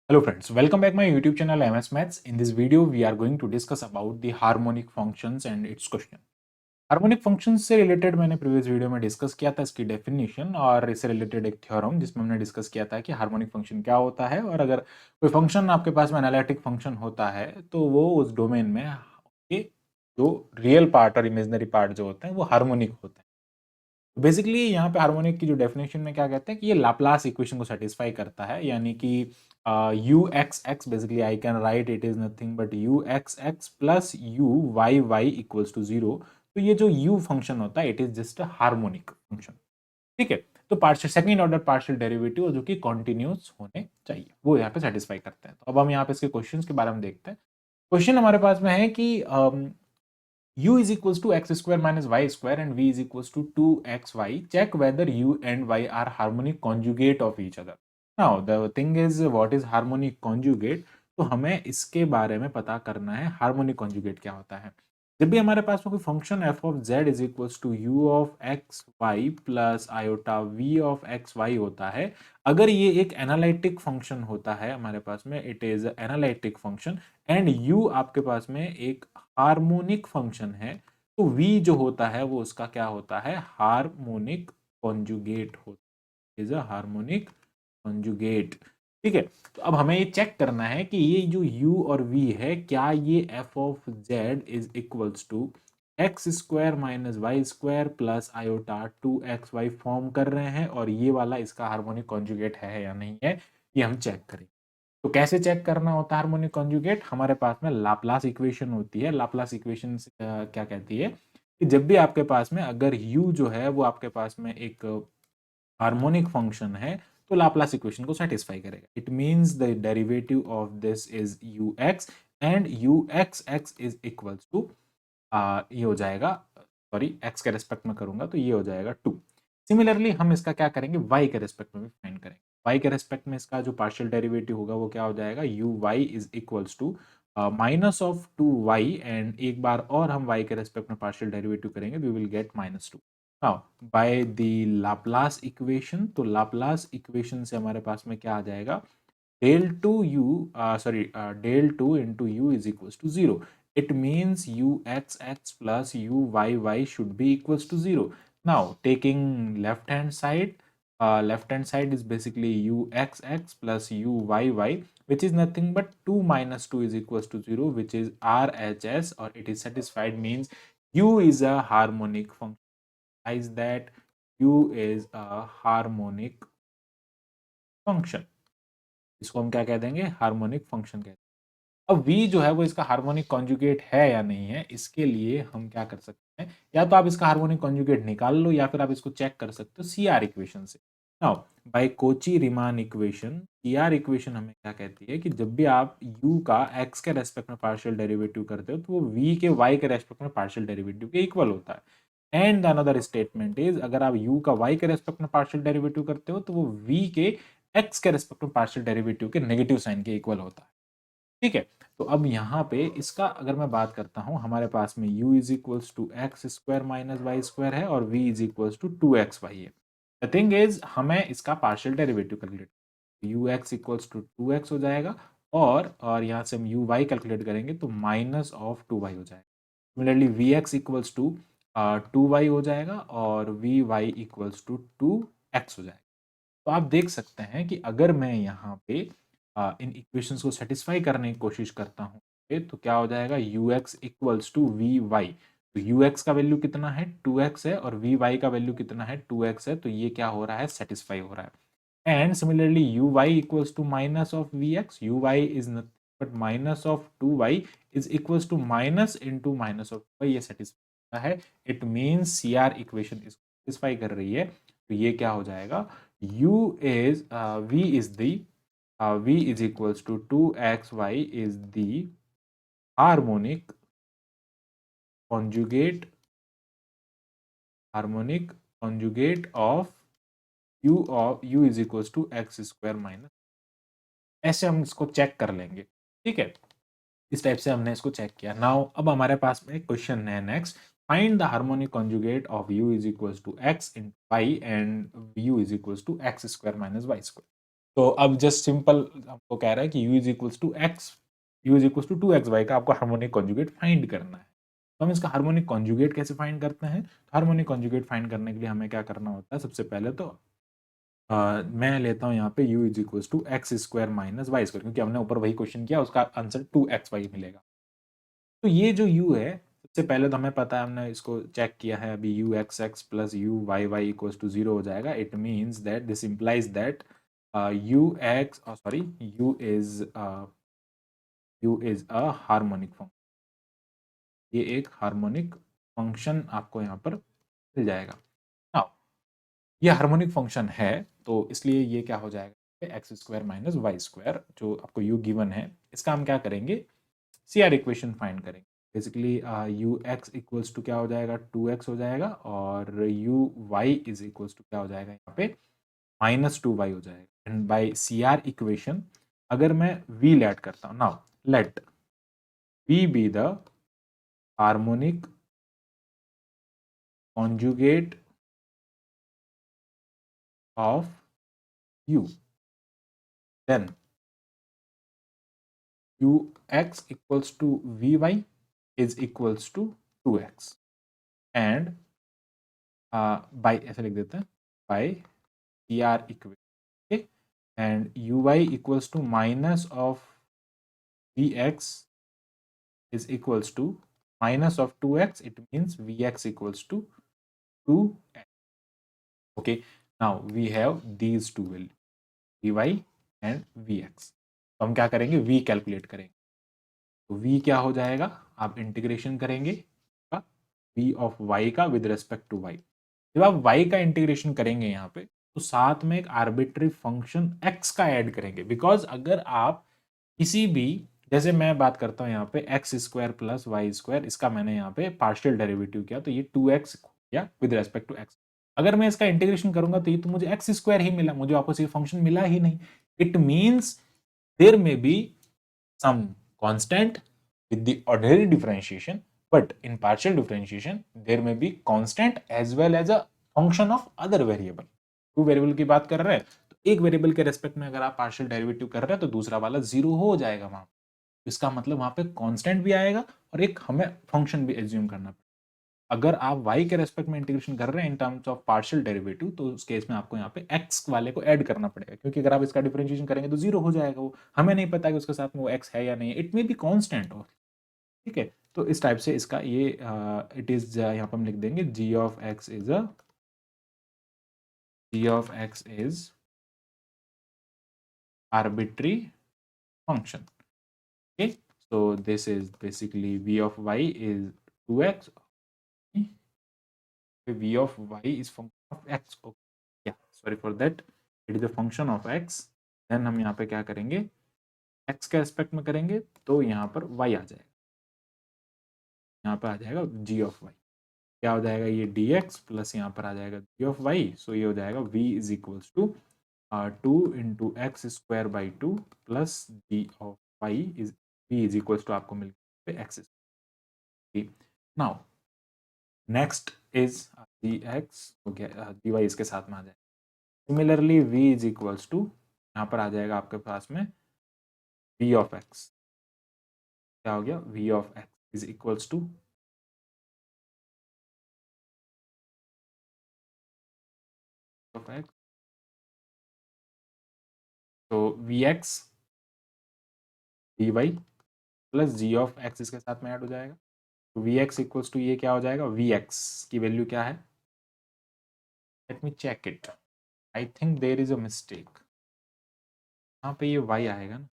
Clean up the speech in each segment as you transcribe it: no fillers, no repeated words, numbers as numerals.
Hello friends, welcome back my YouTube channel MS Maths. In this video, we are going to discuss about the harmonic functions and its question. Harmonic functions से related मैंने previous video में discuss किया था इसकी definition और इससे related एक theorem जिसमें हमने डिस्कस किया था कि हार्मोनिक फंक्शन क्या होता है और अगर कोई फंक्शन आपके पास में एनालिटिक फंक्शन होता है तो वो उस डोमेन में ये जो रियल पार्ट और इमेजिनरी पार्ट जो होते हैं वो हार्मोनिक होते हैं। बेसिकली यहाँ पे हार्मोनिक की जो डेफिनेशन में क्या कहते हैं कि ये लाप्लास इक्वेशन को सेटिस्फाई करता है, यानी कि u x x basically I can write it is nothing but u x x plus u y y equals to zero. तो ये जो u फंक्शन होता है it is just a harmonic function. ठीक है, तो partial second order partial derivative जो कि कॉन्टिन्यूस होने चाहिए वो यहाँ पे सेटिस्फाई करते हैं। तो अब हम यहाँ पे इसके क्वेश्चंस के बारे में देखते हैं। क्वेश्चन हमारे पास में है कि u is equals to x square minus y square and v is equals to 2xy. Check whether u and y are harmonic conjugate of each other. Now the thing is what is harmonic conjugate? तो हमें इसके बारे में पता करना है harmonic conjugate क्या होता है। जब भी हमारे पास में कोई function f of z is equals to u of x y plus iota v of x y होता है, अगर ये एक एनालिटिक फंक्शन होता है हमारे पास में it is analytic function and u आपके पास में एक हार्मोनिक फंक्शन है, तो v जो होता है वो उसका क्या होता है, हार्मोनिक कॉन्जुगेट होता है, इज अ हार्मोनिक कॉन्जुगेट। ठीक है, तो अब हमें ये चेक करना है कि ये जो u और v है क्या ये f of z is equals to x square minus y square plus iota 2xy form कर रहे हैं और ये वाला इसका हार्मोनिक कॉन्जुगेट है या नहीं है, ये हम चेक करें। तो कैसे चेक करना होता है हार्मोनिक कॉन्जुगेट, हमारे पास में लाप्लास इक्वेशन होती है। लाप्लास इक्वेशन क्या कहती है कि जब भी आपके पास में अगर u जो है वो आपके पास में एक हार्मोनिक फंक्शन है तो लाप्लास इक्वेशन को सेटिस्फाई करेगा। It means the derivative of this is u x and u x x is equals to ये हो जाएगा, सॉरी एक्स के रेस्पेक्ट में करूंगा तो ये हो जाएगा 2। सिमिलरली हम इसका क्या करेंगे, वाई के रेस्पेक्ट में भी फाइंड करेंगे। वाई के रेस्पेक्ट में इसका जो पार्शियल डेरिवेटिव होगा वो क्या हो जाएगा, u y is equals to minus of 2y and एक बार और हम y के रेस्पेक्ट में पार्शियल डेरिवेटिव करेंगे we will get -2। Now by the Laplace equation, तो लाप्लास इक्वेशन से हमारे पास में क्या आ जाएगा, del 2 u sorry del 2 into u is equals to 0. It means u x x plus u y y should be equals to 0. Now taking left hand side is basically u x x plus u y y, which is nothing but 2 minus 2 is equals to 0, which is RHS, or it is satisfied, means u is a harmonic function. Is that u is a harmonic function, इसको हम क्या कह देंगे, harmonic function कहते हैं। अब v जो है वो इसका हार्मोनिक कॉन्जुगेट है या नहीं है, इसके लिए हम क्या कर सकते हैं, या तो आप इसका हार्मोनिक कॉन्जुगेट निकाल लो या फिर आप इसको चेक कर सकते हो सीआर इक्वेशन से। Now by Cauchy Riemann equation, CR equation हमें क्या कहती है कि जब भी आप u का x के रेस्पेक्ट में पार्शियल डेरिवेटिव करते हो तो वो v के y के रेस्पेक्ट में पार्शियल डेरिवेटिव के इक्वल होता है। एंड अनदर स्टेटमेंट इज अगर आप u का y के रेस्पेक्ट में पार्शियल डेरिवेटिव करते हो तो वो v के x के रेस्पेक्ट में पार्शियल डेरिवेटिव के नेगेटिव साइन के इक्वल होता है। ठीक है, तो अब यहाँ पे इसका अगर मैं बात करता हूँ, हमारे पास में u is equals to x square minus y square है और v is equals to 2xy है। द थिंग इज हमें इसका partial derivative calculate, u x equals to 2x हो जाएगा और यहाँ से हम यू वाई कैलकुलेट करेंगे तो माइनस ऑफ 2y हो जाएगा। Similarly v x equals to 2y हो जाएगा और we Y equals to 2x हो जाएगा। तो आप देख सकते हैं कि अगर मैं यहाँ पे इन इक्वेशंस को सेटिस्फाई करने की कोशिश करता हूँ तो क्या हो जाएगा, u x equals to v y. तो यू एक्स का वैल्यू कितना है, 2x है, और वी वाई का वैल्यू कितना है, 2x है। तो ये क्या हो रहा है, सेटिस्फाई हो रहा है। And similarly u y equals to minus of v x, u y is nothing but minus of 2y is equals to minus into minus of y, ये सेटिस्फाई है। It means C R equation इसको satisfy कर रही है। तो ये क्या हो जाएगा, u is v is the v is equals to 2xy is the harmonic conjugate of u is equals to x square minus, ऐसे हम इसको चेक कर लेंगे। ठीक है, इस टाइप से हमने इसको चेक किया। नाउ अब हमारे पास में क्वेश्चन है next, find the harmonic conjugate of u is equals to x in y and u is equals to x square minus y square. तो अब जस्ट सिंपल आपको कह रहा है कि u is equals to x, u is equals to 2xy का आपको harmonic conjugate find करना है। तो हम इसका हार्मोनिक कॉन्जुगेट कैसे फाइंड करते हैं? तो हार्मोनिक कॉन्जुगेट फाइंड करने के लिए हमें क्या करना होता है? सबसे पहले तो मैं लेता हूँ यहाँ पे u is equals to x square minus y square, क्योंकि हमने ऊपर वही क्वेश्चन किया, उसका आंसर 2xy मिलेगा। तो ये जो u है, सबसे पहले तो हमें पता है, हमने इसको चेक किया है अभी, u x x plus u y y equals to 0 हो जाएगा। It means that this implies that u x sorry u is a harmonic function. ये एक हार्मोनिक फंक्शन आपको यहाँ पर मिल जाएगा। नाउ ये हार्मोनिक फंक्शन है, तो इसलिए ये क्या हो जाएगा? X square minus y square, जो आपको u गिवन है, इसका हम क्या करेंगे? CR इक्वेशन फाइंड करेंगे। Basically u x equals to क्या हो जाएगा? 2x हो जाएगा, और u y is equals to क्या हो जाएगा यहाँ पे? -2y हो जाएगा। एंड बाय CR इक्वेशन अगर मैं v लेट करता हूँ, now let v be the harmonic conjugate of u, then ux equals to vy is equals to 2x, and by ऐसे लिख देते हैं, by CR equation, okay, and uy equals to minus of vx is equals to minus of 2x, it means vx equals to 2x. Okay, now we have these two values vy and vx। तो हम क्या करेंगे? v calculate करेंगे। तो v क्या हो जाएगा? आप इंटीग्रेशन करेंगे v ऑफ y का विद रेस्पेक्ट टू y। जब आप y का इंटीग्रेशन करेंगे यहाँ पे, तो साथ में एक आर्बिट्री फंक्शन x का ऐड करेंगे, बिकॉज अगर आप किसी भी, जैसे मैं बात करता हूँ यहाँ पे x square plus y square, इसका मैंने यहाँ पे पार्शियल डेरिवेटिव किया, तो ये 2x या विद रेस्पेक्ट टू x। अगर मैं इसका इंटीग्रेशन करूंगा तो ये तो मुझे एक्स स्क्वायर ही मिला, मुझे वापस ये फंक्शन मिला ही नहीं। इट मीन्स देयर में B some constant with the ordinary differentiation, but in partial differentiation there may be constant as well as a function of other variable। Two variable की बात कर रहे हैं, तो एक वेरिएबल के रेस्पेक्ट में अगर आप पार्शियल डेरिवेटिव कर रहे हैं, तो दूसरा वाला जीरो हो जाएगा वहां। इसका मतलब वहां पे कांस्टेंट भी आएगा और एक हमें फंक्शन भी एज्यूम करना पड़ेगा। अगर आप y के रेस्पेक्ट में इंटीग्रेशन कर रहे हैं in terms of partial derivative, तो उस केस में आपको यहाँ पे x वाले को ऐड करना पड़ेगा, क्योंकि अगर आप इसका डिफरेंशिएशन करेंगे तो जीरो हो जाएगा। वो हमें नहीं पता कि उसके साथ में वो x है या नहीं, इट मे बी कांस्टेंट हो। ठीक है, तो इस टाइप से इसका ये इट इज यहाँ पर हम लिख देंगे g of x is arbitrary function. okay, so this is basically v of y is 2x, v of y is function of x, okay, yeah, sorry for that, it is a function of x। then हम यहाँ पे क्या करेंगे? x के aspect में करेंगे, तो यहाँ पर y आ जाएगा, यहाँ पे आ जाएगा g of y, क्या हो जाएगा? ये dx प्लस यहाँ पर आ जाएगा g of y, सो ये हो जाएगा v is equals to 2 into x square by 2 plus g of y is v is equals to आपको मिल गया x. Now next is dx हो गया, dy इसके साथ में आ जाएगा। Similarly v is equals to, यहाँ पर आ जाएगा आपके पास में v ऑफ x, क्या हो गया? v of x is equals two of x, तो vx dy plus g of x इसके साथ में ऐड हो जाएगा। तो vx इक्वल्स टू ये क्या हो जाएगा? vx की वैल्यू क्या है? Let me check it, I think there is a mistake. यहाँ पे ये y आएगा ना,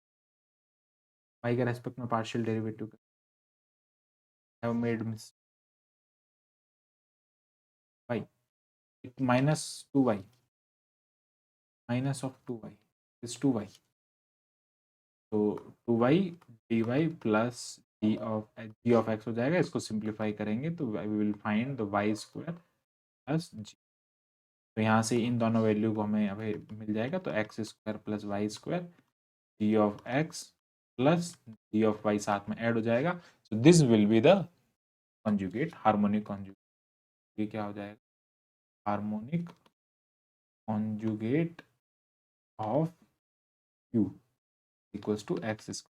y के रेस्पेक्ट में partial derivative have made miss y, minus 2y, minus of 2y is 2y, तो 2y dy plus g of x हो जाएगा। इसको सिंप्लीफाई करेंगे तो we will find the y square plus g। तो यहाँ से इन दोनों वैल्यू को हमें अभी मिल जाएगा, तो x square plus y square g of x plus g of y साथ में ऐड हो जाएगा। So this will be the conjugate, harmonic conjugate. ये क्या हो जाएगा? Harmonic conjugate of u equals to x square.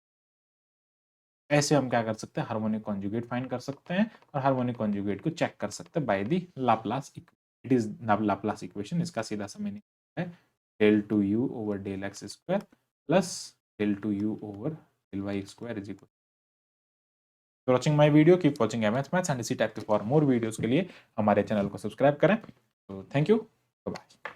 ऐसे हम क्या कर सकते हैं, हार्मोनिक कॉन्जुगेट फाइंड कर सकते हैं और हार्मोनिक कॉन्जुगेट को चेक कर सकते हैं by the Laplace, it is Laplace equation. इसका सीधा सा मीनिंग है del two u over del x square plus del two u over del y square is equal. Watching my video, keep watching MS maths and इसी type के for more videos के लिए हमारे channel को subscribe करें। तो thank you, bye.